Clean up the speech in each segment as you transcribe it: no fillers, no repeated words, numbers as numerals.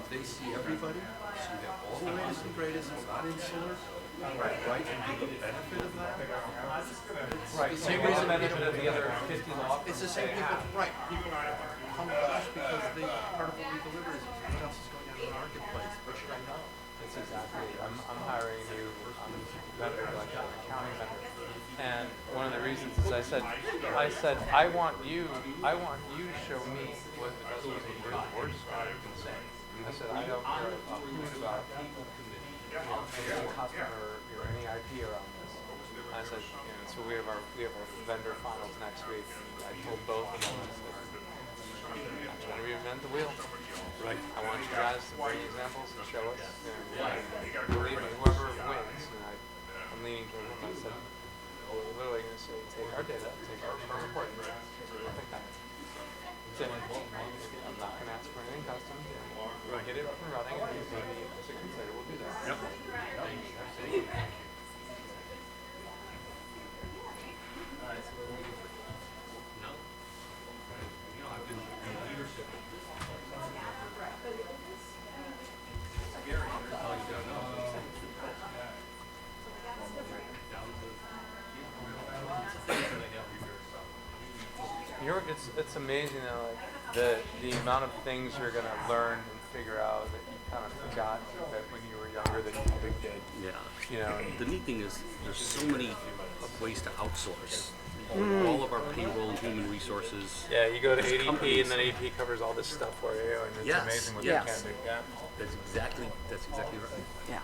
they see everybody, so you have all the latest and greatest, it's not insular, right, and get the benefit of that. Right, same reason benefit of the other 50 law. It's the same people, right, people come to us because they, part of what we deliver is what else is going on in the marketplace, what should I know? That's exactly it. I'm hiring you vendor, like an accounting vendor. And one of the reasons is I said, I want you to show me what the customers in your board can say. I said, I don't care about who's about any customer or any IP around this. I said, so we have our vendor finals next week. And I told both of them, I said, I'm trying to reinvent the wheel. Right. I want you guys to bring examples and show us. And believe me, whoever wins, and I'm leaning toward him. I said, we're literally going to say, take our data, take our report, and we'll pick that. That's it. I'm not going to ask for anything custom. We'll get it up and running, and maybe 6 months later we'll do that. Yep. Absolutely. It's amazing though, like the amount of things you're gonna learn and figure out that you kind of forgot that when you were younger that you probably did. Yeah. You know. The neat thing is there's so many ways to outsource. All of our payroll and human resources. Yeah, you go to There's ADP companies. and then ADP covers all this stuff for you, and it's Yes, amazing what yes. they can do. Yeah. That's exactly right. Yeah.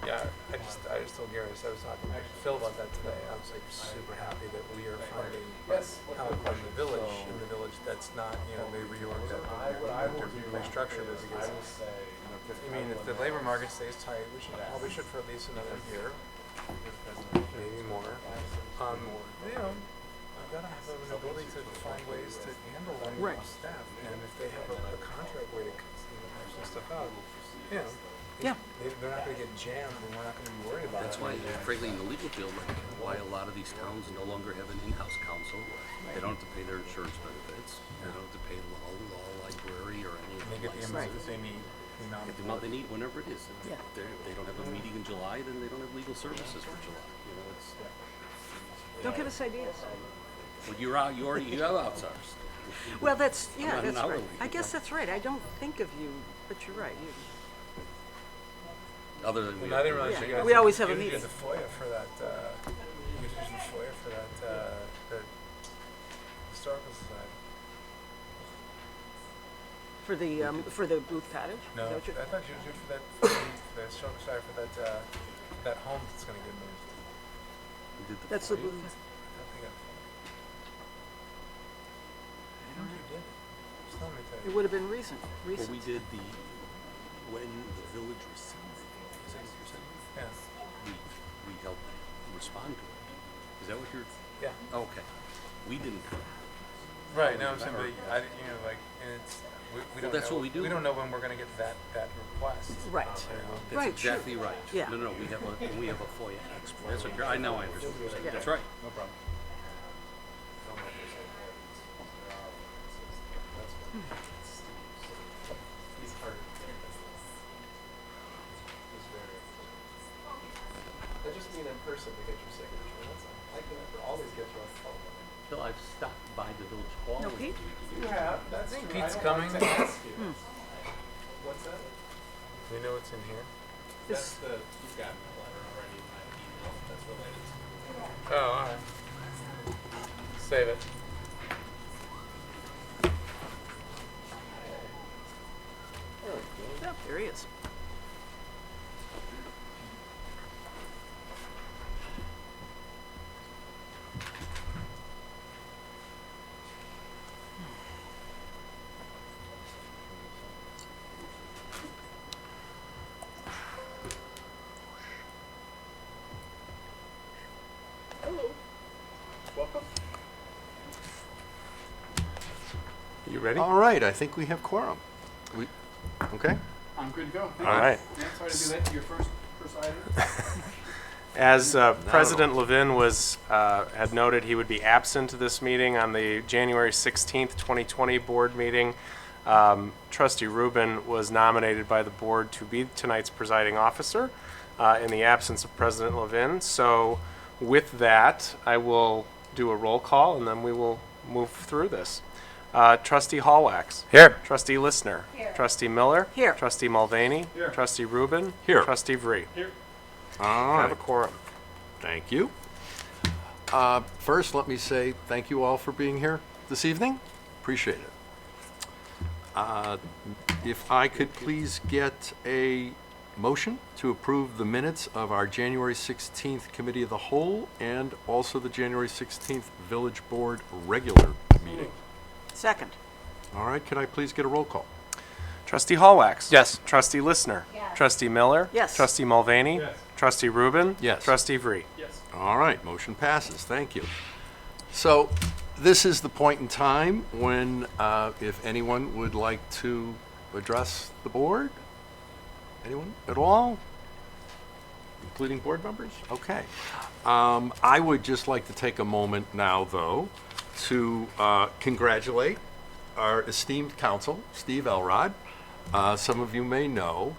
Yeah, I just told Gary, so I was talking to Phil about that today. I was like super happy that we are finding Alcoa in the village that's not, they reorg that, restructure this because, I mean, if the labor market stays tight, we probably should for at least another year, maybe more. We've got to have an ability to find ways to handle that staff, and if they have a contract way to push some stuff out, Yeah. they're not going to get jammed, and we're not going to be worried about That's it. why, frankly, in the legal field, like why a lot of these towns no longer have an in-house counsel. They don't have to pay their insurance benefits. They don't have to pay law library, or any of They get the amount that they need. Get the amount they need whenever it is. Yeah. They don't have a meeting in July, then they don't have legal services for July. Don't give us ideas. Well, you have outsourced. Well, that's not an right. hourly. I guess that's right. I don't think of you, but you're right. Other than I didn't realize Yeah. you guys We always have a you meeting. did the FOIA for that. You did the FOIA for that. The historical society. For the booth cottage. No, Is that I what you're- thought you did for the historical society for that home that's going to get moved. we did the That's the FOIA. booth. I thought they got FOIA. I don't know you did it. Just let me tell It you. would have been recent. Well, we did when the village received it, is that what you're saying? Yeah. We helped respond to it. Is that what you're? Yeah. Okay. We didn't. Right. No, I'm saying, but and it's we don't that's know. what we do. We don't know when we're going to get that request. Right. That's Right, exactly true. right. Yeah. No, we have a FOIA expert. That's what I know. I understand. What you're saying. Yeah. That's right. No problem. I just mean in person to get your signature. That's all. I can never always get you on the phone. Phil, I've stopped by the village hall. No, Pete? You have, that's true. Pete's I don't coming. like to ask you. What's that? Do you know what's in here? That's you've gotten a letter already in my email, that's related to. Oh, all right. Save it. Yeah, there he is. Welcome. You ready? All right, I think we have quorum. Okay? I'm good to go. All right. Sorry to be late to your first item. As President Levin had noted, he would be absent to this meeting on the January 16th, 2020 board meeting. Trustee Rubin was nominated by the board to be tonight's presiding officer in the absence of President Levin. So with that, I will do a roll call and then we will move through this. Trustee Hallwax. Here. Trustee Listener. Here. Trustee Miller. Here. Trustee Mulvaney. Here. Trustee Rubin. Here. Trustee Vree. Here. All Have a right. quorum. Thank you. First, let me say thank you all for being here this evening. Appreciate it. If I could please get a motion to approve the minutes of our January 16th Committee of the Whole and also the January 16th Village Board regular meeting. Second. All right, can I please get a roll call? Trustee Hallwax. Yes. Trustee Listener. Trustee Miller. Yes. Trustee Mulvaney. Yes. Trustee Rubin. Yes. Trustee Vree. Yes. All right, motion passes. Thank you. So this is the point in time when, if anyone would like to address the board? Anyone at all? Including board members? Okay. I would just like to take a moment now, though, to congratulate our esteemed counsel, Steve Elrod. Some of you may know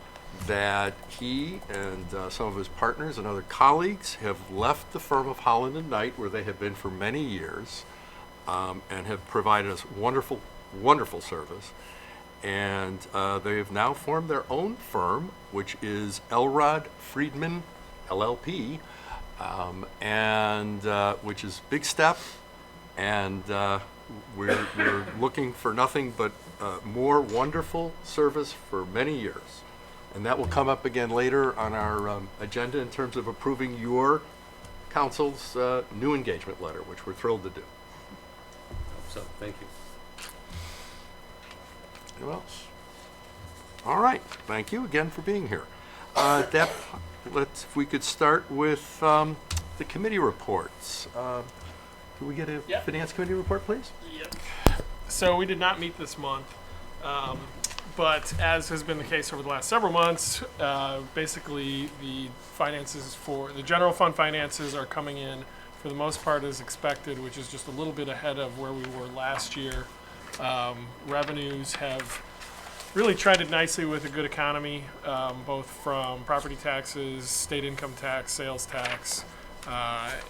that he and some of his partners and other colleagues have left the firm of Holland and Knight, where they have been for many years, and have provided us wonderful, wonderful service. And they have now formed their own firm, which is Elrod Friedman LLP, and which is a big step. And we're looking for nothing but more wonderful service for many years. And that will come up again later on our agenda in terms of approving your council's new engagement letter, which we're thrilled to do. So, thank you. Anyone else? All right, thank you again for being here. If we could start with the committee reports. Can we get a Yep. finance committee report, please? Yep. So we did not meet this month, but as has been the case over the last several months, basically the finances for the general fund finances are coming in for the most part as expected, which is just a little bit ahead of where we were last year. Revenues have really trended nicely with a good economy, both from property taxes, state income tax, sales tax,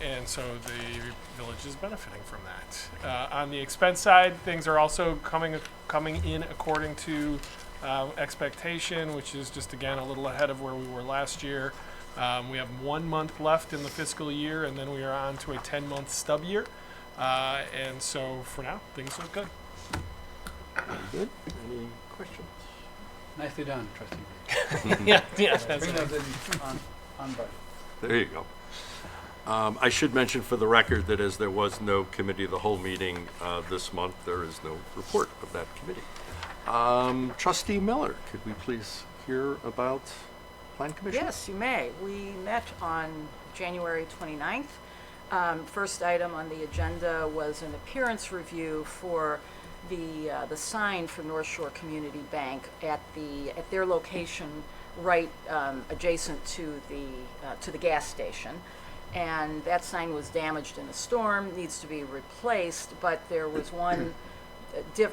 and so the village is benefiting from that. On the expense side, things are also coming in according to expectation, which is just again a little ahead of where we were last year. We have 1 month left in the fiscal year, and then we are on to a 10-month stub year. And so for now, things look good. Very good. Any questions? Nicely done, Trustee. Yeah, that's Bring those in on budget. There you go. I should mention for the record that as there was no committee of the whole meeting this month, there is no report of that committee. Trustee Miller, could we please hear about Plan Commission? Yes, you may. We met on January 29th. First item on the agenda was an appearance review for the sign for North Shore Community Bank at their location right adjacent to the gas station. And that sign was damaged in a storm, needs to be replaced, but there was one,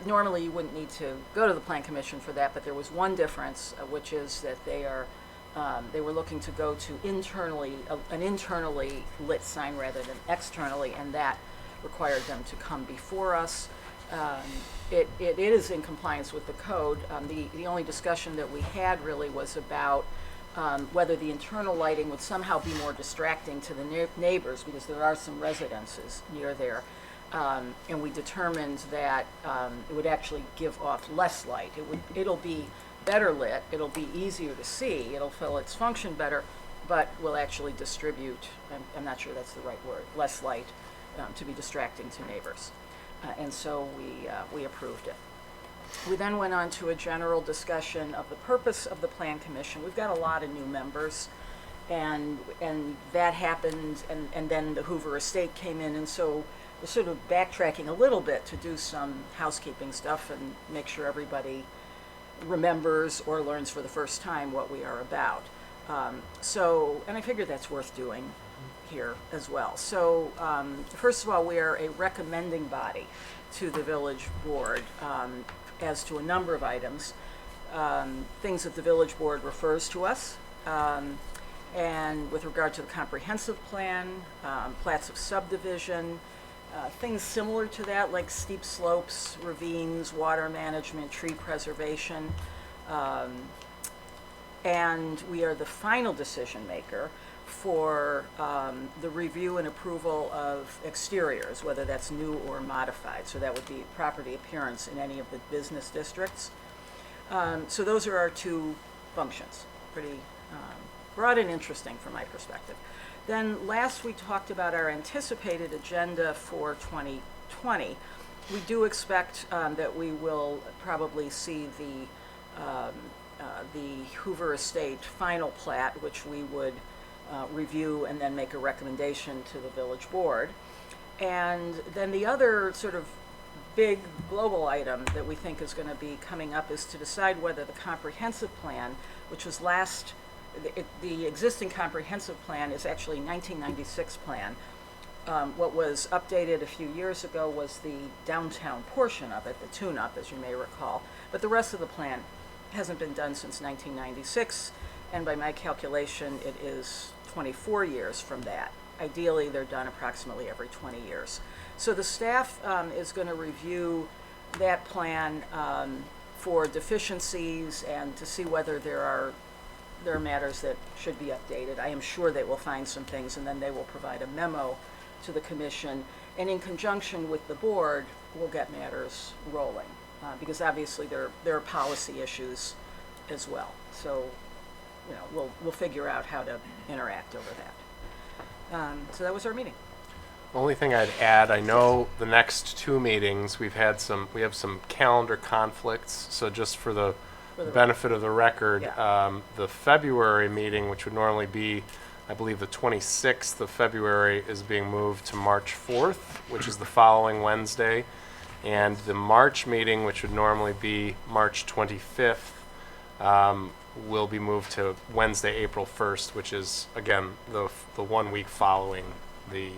normally you wouldn't need to go to the Plan Commission for that, but there was one difference, which is that they were looking to go to an internally lit sign rather than externally, and that required them to come before us. It is in compliance with the code. The only discussion that we had really was about whether the internal lighting would somehow be more distracting to the neighbors, because there are some residences near there. And we determined that it would actually give off less light. It'll be better lit, it'll be easier to see, it'll fill its function better, but will actually distribute, I'm not sure that's the right word, less light to be distracting to neighbors. And so we approved it. We then went on to a general discussion of the purpose of the Plan Commission. We've got a lot of new members, and that happened, and then the Hoover Estate came in, and so we're sort of backtracking a little bit to do some housekeeping stuff and make sure everybody remembers or learns for the first time what we are about. And I figure that's worth doing here as well. So first of all, we are a recommending body to the village board as to a number of items, things that the village board refers to us. And with regard to the comprehensive plan, plats of subdivision, things similar to that, like steep slopes, ravines, water management, tree preservation. And we are the final decision maker for the review and approval of exteriors, whether that's new or modified. So that would be property appearance in any of the business districts. So those are our two functions, pretty broad and interesting from my perspective. Then last we talked about our anticipated agenda for 2020. We do expect that we will probably see the Hoover Estate final plat, which we would review and then make a recommendation to the village board. And then the other sort of big global item that we think is going to be coming up is to decide whether the comprehensive plan, which was the existing comprehensive plan is actually 1996 plan. What was updated a few years ago was the downtown portion of it, the tune-up, as you may recall. But the rest of the plan hasn't been done since 1996, and by my calculation, it is 24 years from that. Ideally, they're done approximately every 20 years. So the staff is going to review that plan for deficiencies and to see whether there are matters that should be updated. I am sure they will find some things, and then they will provide a memo to the commission, and in conjunction with the board, we'll get matters rolling, because obviously there are policy issues as well. So, you know, we'll figure out how to interact over that. So that was our meeting. Only thing I'd add, I know the next two meetings, we have some calendar conflicts, so just for the benefit of the record, Yeah. The February meeting, which would normally be, I believe, the 26th of February, is being moved to March 4th, which is the following Wednesday. And the March meeting, which would normally be March 25th, will be moved to Wednesday, April 1st, which is, again, the 1 week following the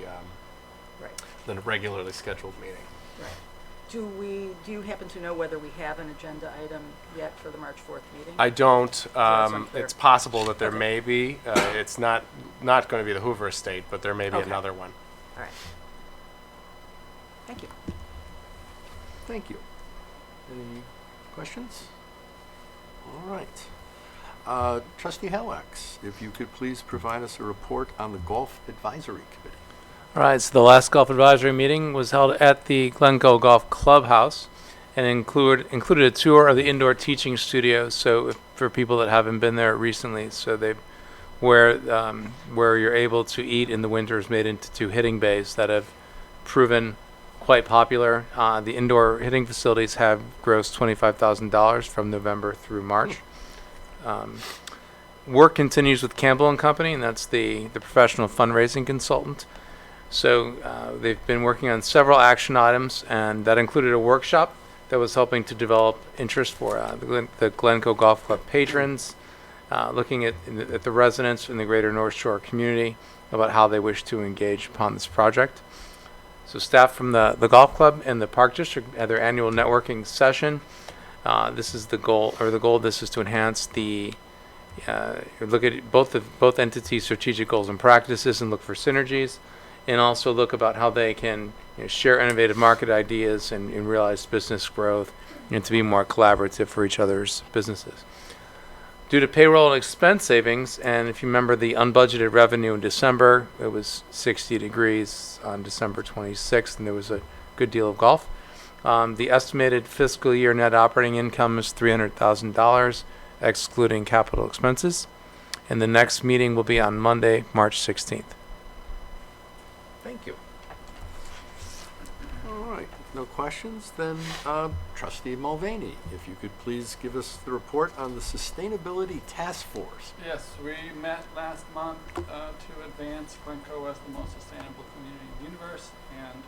Right. the regularly scheduled meeting. Right. Do you happen to know whether we have an agenda item yet for the March 4th meeting? I don't. that's unclear. It's possible that there Okay. may be. It's not going to be the Hoover Estate, but there may be Okay. another one. All right. Thank you. Thank you. Any questions? All right. Trustee Hallex, if you could please provide us a report on the Golf Advisory Committee. All right, so the last golf advisory meeting was held at the Glencoe Golf Clubhouse and included a tour of the indoor teaching studio. So for people that haven't been there recently, so where you're able to eat in the winter is made into two hitting bays that have proven quite popular. The indoor hitting facilities have grossed $25,000 from November through March. Work continues with Campbell and Company, and that's the professional fundraising consultant. So they've been working on several action items, and that included a workshop that was helping to develop interest for the Glencoe Golf Club patrons, looking at the residents in the greater North Shore community about how they wish to engage upon this project. So staff from the golf club and the park district had their annual networking session. This is the goal, or the goal of this is to enhance look at both entities' strategic goals and practices and look for synergies, and also look about how they can share innovative market ideas and realize business growth, and to be more collaborative for each other's businesses. Due to payroll and expense savings, and if you remember the unbudgeted revenue in December, it was 60 degrees on December 26th, and there was a good deal of golf. The estimated fiscal year net operating income is $300,000, excluding capital expenses. And the next meeting will be on Monday, March 16th. Thank you. All right, no questions? Then Trustee Mulvaney, if you could please give us the report on the Sustainability Task Force. Yes, we met last month to advance Glencoe as the most sustainable community in the universe, and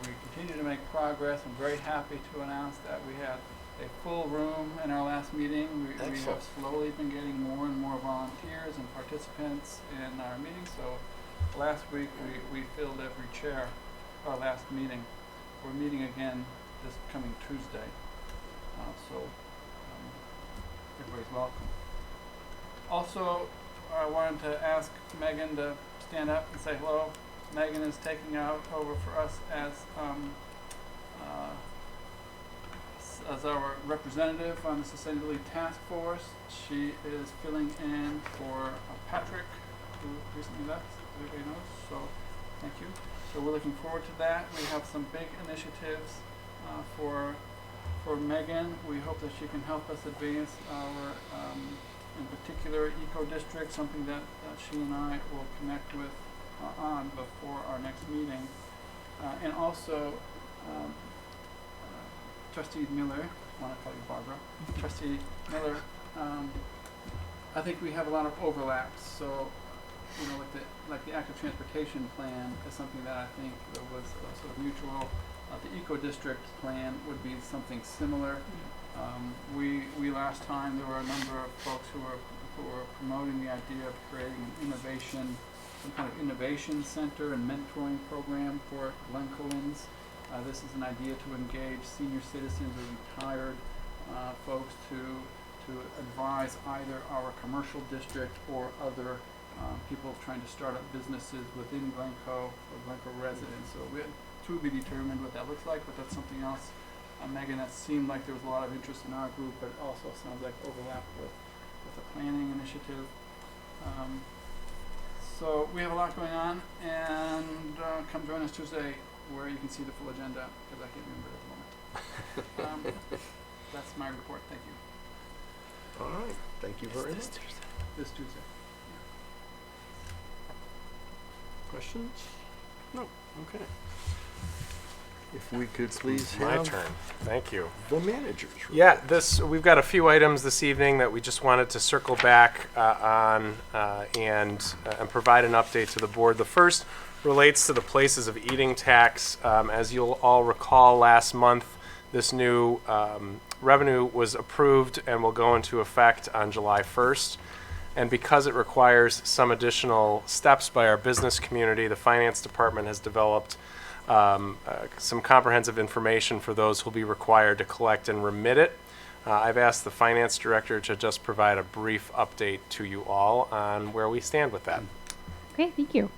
we continue to make progress. I'm very happy to announce that we had a full room in our last meeting. We have slowly been getting more and more volunteers and participants in our meetings. So last week we filled every chair our last meeting. We're meeting again this coming Tuesday. Everybody's welcome. Also, I wanted to ask Megan to stand up and say hello. Megan is taking out over for us as our representative on the Sustainability Task Force. She is filling in for Patrick, who recently left, as everybody knows, so thank you. So we're looking forward to that. We have some big initiatives for Megan. We hope that she can help us advance our, in particular, eco-district, something that she and I will connect with on before our next meeting. And also, Trustee Miller, I want to call you Barbara. Trustee Miller, I think we have a lot of overlaps. So, you know, like the active transportation plan is something that I think was sort of mutual. The eco-district plan would be something similar. We last time there were a number of folks who were promoting the idea of creating an innovation, some kind of innovation center and mentoring program for Glencoeans. This is an idea to engage senior citizens or retired folks to advise either our commercial district or other people trying to start up businesses within Glencoe or Glencoe residents. So we had to be determined what that looks like, but that's something else. Megan, that seemed like there was a lot of interest in our group, but it also sounds like overlap with the planning initiative. So we have a lot going on, and come join us Tuesday where you can see the full agenda, because I can't remember it at the moment. That's my report. Thank you. All right, thank you very much. This Tuesday. Questions? No, okay. If we could please My have turn. Thank you. the managers. Yeah, we've got a few items this evening that we just wanted to circle back on and provide an update to the board. The first relates to the places of eating tax. As you'll all recall, last month this new revenue was approved and will go into effect on July 1st. And because it requires some additional steps by our business community, the finance department has developed some comprehensive information for those who will be required to collect and remit it. I've asked the finance director to just provide a brief update to you all on where we stand with that. Okay, thank you.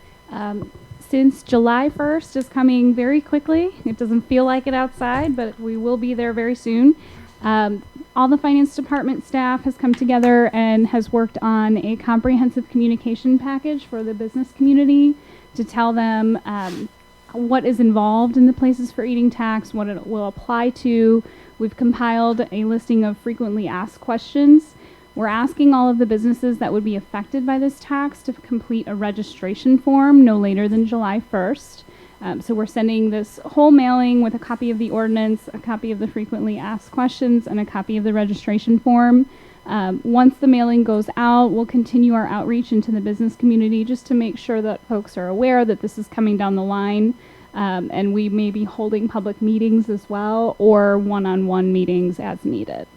Since July 1st is coming very quickly, it doesn't feel like it outside, but we will be there very soon. All the finance department staff has come together and has worked on a comprehensive communication package for the business community to tell them what is involved in the places for eating tax, what it will apply to. We've compiled a listing of frequently asked questions. We're asking all of the businesses that would be affected by this tax to complete a registration form no later than July 1st. So we're sending this whole mailing with a copy of the ordinance, a copy of the frequently asked questions, and a copy of the registration form. Once the mailing goes out, we'll continue our outreach into the business community just to make sure that folks are aware that this is coming down the line. And we may be holding public meetings as well, or one-on-one meetings as needed.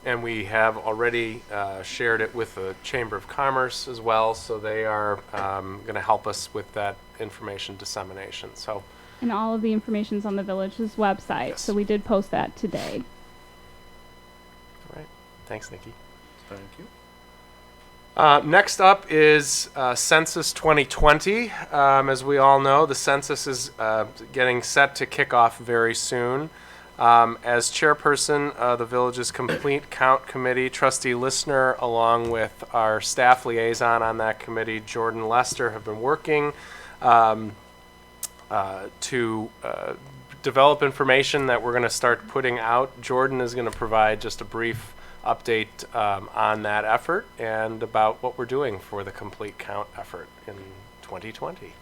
And we have already shared it with the Chamber of Commerce as well, so they are going to help us with that information dissemination. So, And all of the information's on the village's website, Yes. so we did post that today. all right. Thanks, Nikki. Thank you. Next up is Census 2020. As we all know, the census is getting set to kick off very soon. As chairperson of the village's complete count committee, Trustee Listener, along with our staff liaison on that committee, Jordan Lester, have been working to develop information that we're going to start putting out. Jordan is going to provide just a brief update on that effort and about what we're doing for the complete count effort in 2020.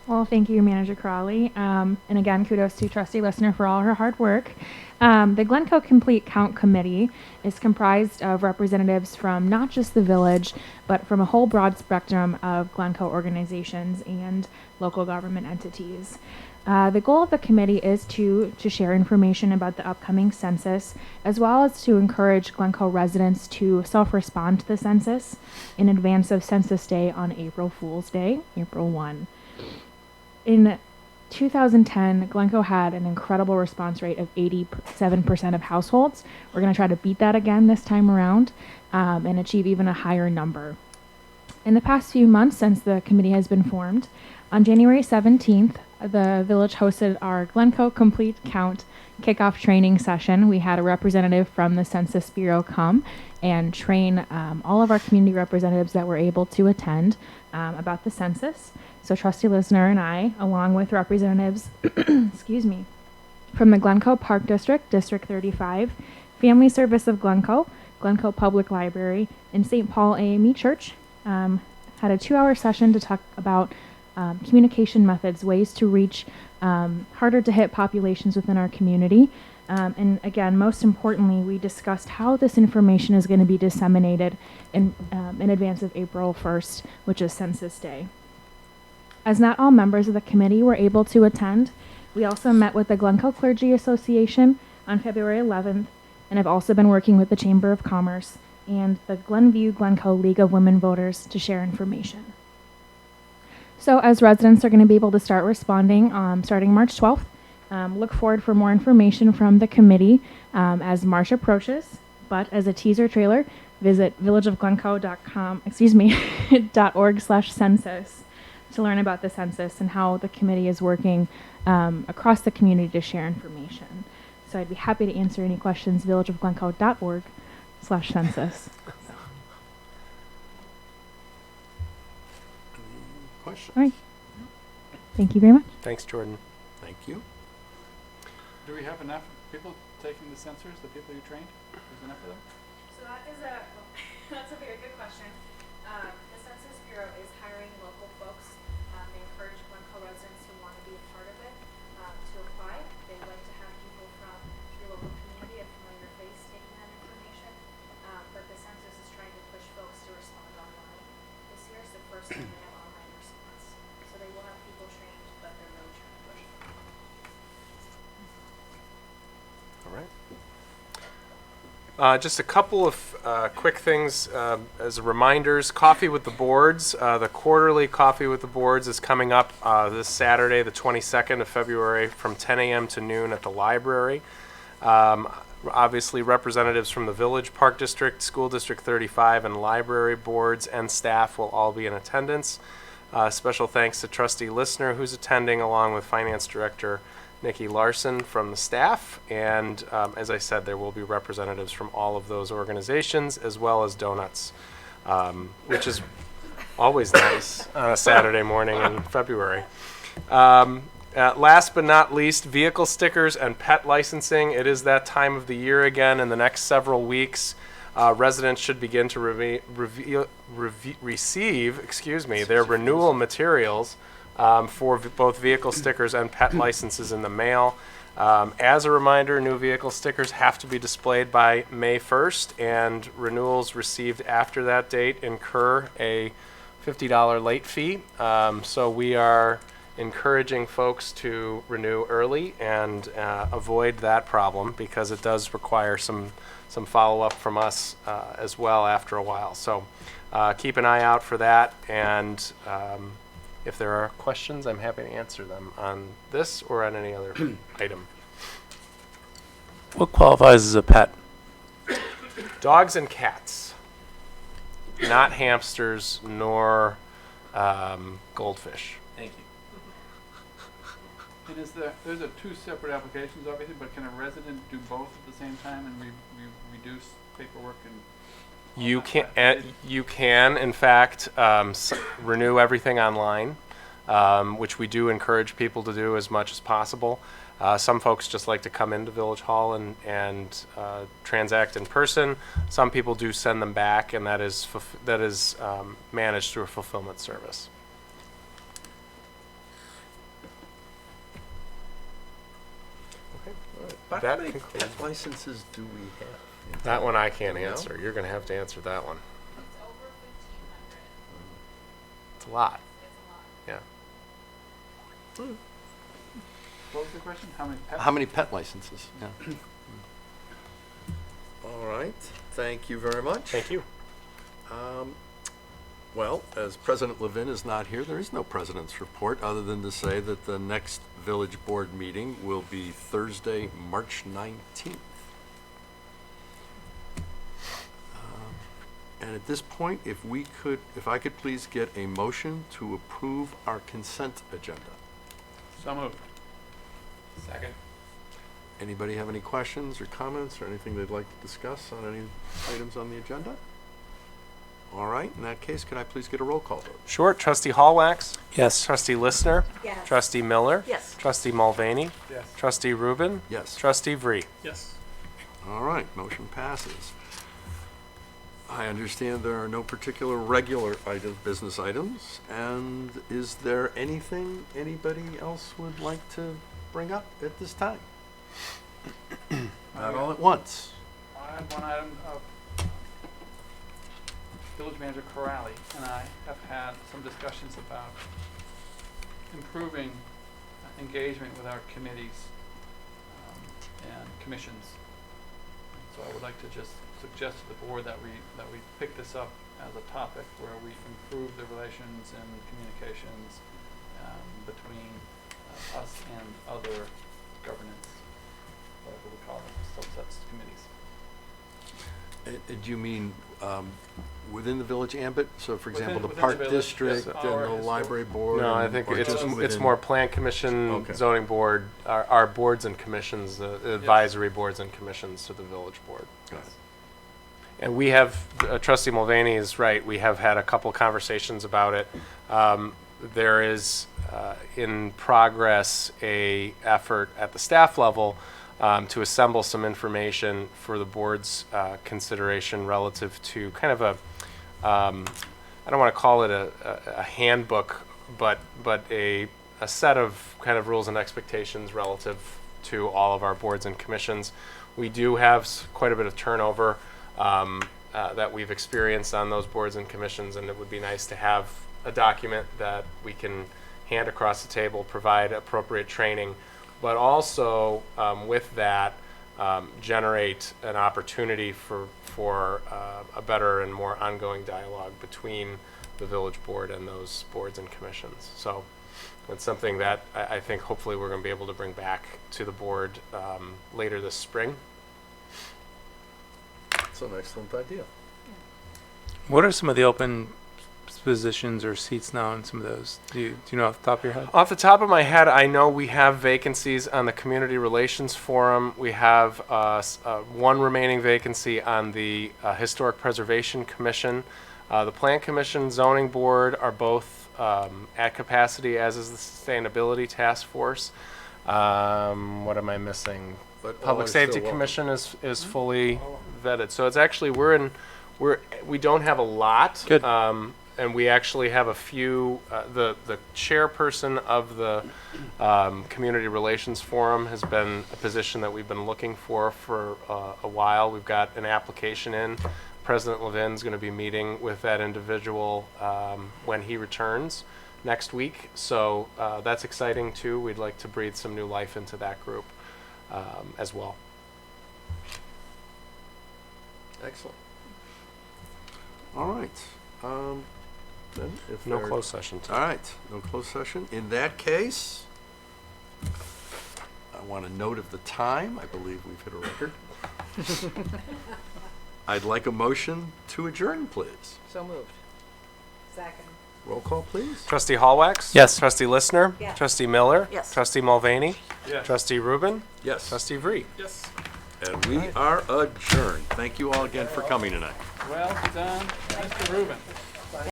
Well, thank you, Manager Crawley. And again, kudos to Trustee Listener for all her hard work. The Glencoe Complete Count Committee is comprised of representatives from not just the village, but from a whole broad spectrum of Glencoe organizations and local government entities. The goal of the committee is to share information about the upcoming census, as well as to encourage Glencoe residents to self-respond to the census in advance of Census Day on April Fool's Day, April 1. In 2010, Glencoe had an incredible response rate of 87% of households. We're going to try to beat that again this time around and achieve even a higher number. In the past few months since the committee has been formed, on January 17th, the village hosted our Glencoe Complete Count kickoff training session. We had a representative from the Census Bureau come and train all of our community representatives that were able to attend about the census. So Trustee Lisner and I, along with representatives, excuse me, from the Glencoe Park District, District 35, Family Service of Glencoe, Glencoe Public Library, and St. Paul AME Church, had a 2-hour session to talk about communication methods, ways to reach harder to hit populations within our community. And again, most importantly, we discussed how this information is going to be disseminated in advance of April 1st, which is Census Day. As not all members of the committee were able to attend, we also met with the Glencoe Clergy Association on February 11th, and have also been working with the Chamber of Commerce and the Glenview Glencoe League of Women Voters to share information. So as residents are going to be able to start responding starting March 12th, look forward for more information from the committee as March approaches. But as a teaser trailer, visit villageofglencoe.com, .org/census to learn about the census and how the committee is working across the community to share information. So I'd be happy to answer any questions, villageofglencoe.org/census. Questions? All right. Thank you very much. Thanks, Jordan. Thank you. Do we have enough people taking the sensors, the people you trained? There's enough of them? So that is that's a very good question. The Census Bureau is hiring local folks. They encourage Glencoe residents who want to be a part of it to apply. They like to have people from your local community, a familiar face, taking that information. But the census is trying to push folks to respond online this year. It's the first time they have online response. So they will have people trained, but they're really trying to push them. All right. Just a couple of quick things as reminders. Coffee with the Boards. The quarterly Coffee with the Boards is coming up this Saturday, the 22nd of February, from 10 a.m. to noon at the library. Obviously, representatives from the Village, Park District, School District 35, and library boards and staff will all be in attendance. Special thanks to Trustee Lisner, who's attending, along with Finance Director Nikki Larson from the staff. And as I said, there will be representatives from all of those organizations, as well as donuts, which is always nice on a Saturday morning in February. Last but not least, vehicle stickers and pet licensing. It is that time of the year again. In the next several weeks, residents should begin to receive their renewal materials for both vehicle stickers and pet licenses in the mail. As a reminder, new vehicle stickers have to be displayed by May 1st, and renewals received after that date incur a $50 late fee. So we are encouraging folks to renew early and avoid that problem, because it does require some follow-up from us as well after a while. So keep an eye out for that, and if there are questions, I'm happy to answer them on this or on any other item. What qualifies as a pet? Dogs and cats, not hamsters nor goldfish. Thank you. And there's two separate applications, obviously, but can a resident do both at the same time and reduce paperwork and? You can, in fact, renew everything online, which we do encourage people to do as much as possible. Some folks just like to come into Village Hall and transact in person. Some people do send them back, and that is managed through a fulfillment service. But That how many concludes- pet licenses do we have? That one I can't Do you know? answer. You're going to have to answer that one. It's over 1,500. It's a lot. It's a lot. Yeah. What was the question? How many pets? How many pet licenses? Yeah. All right. Thank you very much. Thank you. Well, as President Levin is not here, there is no president's report, other than to say that the next village board meeting will be Thursday, March 19th. And at this point, if I could please get a motion to approve our consent agenda. So moved. Second. Anybody have any questions or comments or anything they'd like to discuss on any items on the agenda? All right, in that case, could I please get a roll call vote? Sure. Trustee Hallwax? Yes. Trustee Listener? Yes. Trustee Miller? Yes. Trustee Mulvaney? Yes. Trustee Rubin? Yes. Trustee Vree? Yes. All right, motion passes. I understand there are no particular regular business items, and is there anything anybody else would like to bring up at this time? Not all at once. I had one item of Village Manager Corrali and I have had some discussions about improving engagement with our committees and commissions. So I would like to just suggest to the board that we pick this up as a topic where we improve the relations and communications between us and other governance, whatever we call them, subsets, committees. Do you mean within the village ambit? So for example, the Within the Park village, District yes, and our the historic- Library Board? No, I think or it's just it's within- more Plan Commission, Okay. Zoning Board, our boards and commissions, the advisory boards and commissions to the village board. Got it. And we have, Trustee Mulvaney is right, we have had a couple conversations about it. There is in progress a effort at the staff level to assemble some information for the board's consideration relative to kind of a, I don't want to call it a handbook, but a set of kind of rules and expectations relative to all of our boards and commissions. We do have quite a bit of turnover that we've experienced on those boards and commissions, and it would be nice to have a document that we can hand across the table, provide appropriate training, but also with that generate an opportunity for a better and more ongoing dialogue between the village board and those boards and commissions. So it's something that I think hopefully we're going to be able to bring back to the board later this spring. That's an excellent idea. What are some of the open positions or seats now in some of those? Do you know off the top of your head? Off the top of my head, I know we have vacancies on the Community Relations Forum. We have one remaining vacancy on the Historic Preservation Commission. The Plan Commission, Zoning Board are both at capacity, as is the Sustainability Task Force. What am I missing? But all Public are Safety still welcome. Commission is fully vetted. So it's actually, we don't have a lot. Good. And we actually have a few, the chairperson of the Community Relations Forum has been a position that we've been looking for a while. We've got an application in. President Levin's going to be meeting with that individual when he returns next week. So that's exciting too. We'd like to breathe some new life into that group as well. Excellent. All right. Then if No there- closed session All tonight. right, no closed session. In that case, I want a note of the time. I believe we've hit a record. I'd like a motion to adjourn, please. So moved. Second. Roll call, please. Trustee Hallwax? Yes. Trustee Listener? Yes. Trustee Miller? Yes. Trustee Mulvaney? Yes. Trustee Rubin? Yes. Trustee Vree? Yes. And we are adjourned. Thank you all again for coming tonight. Well done, Mr. Rubin.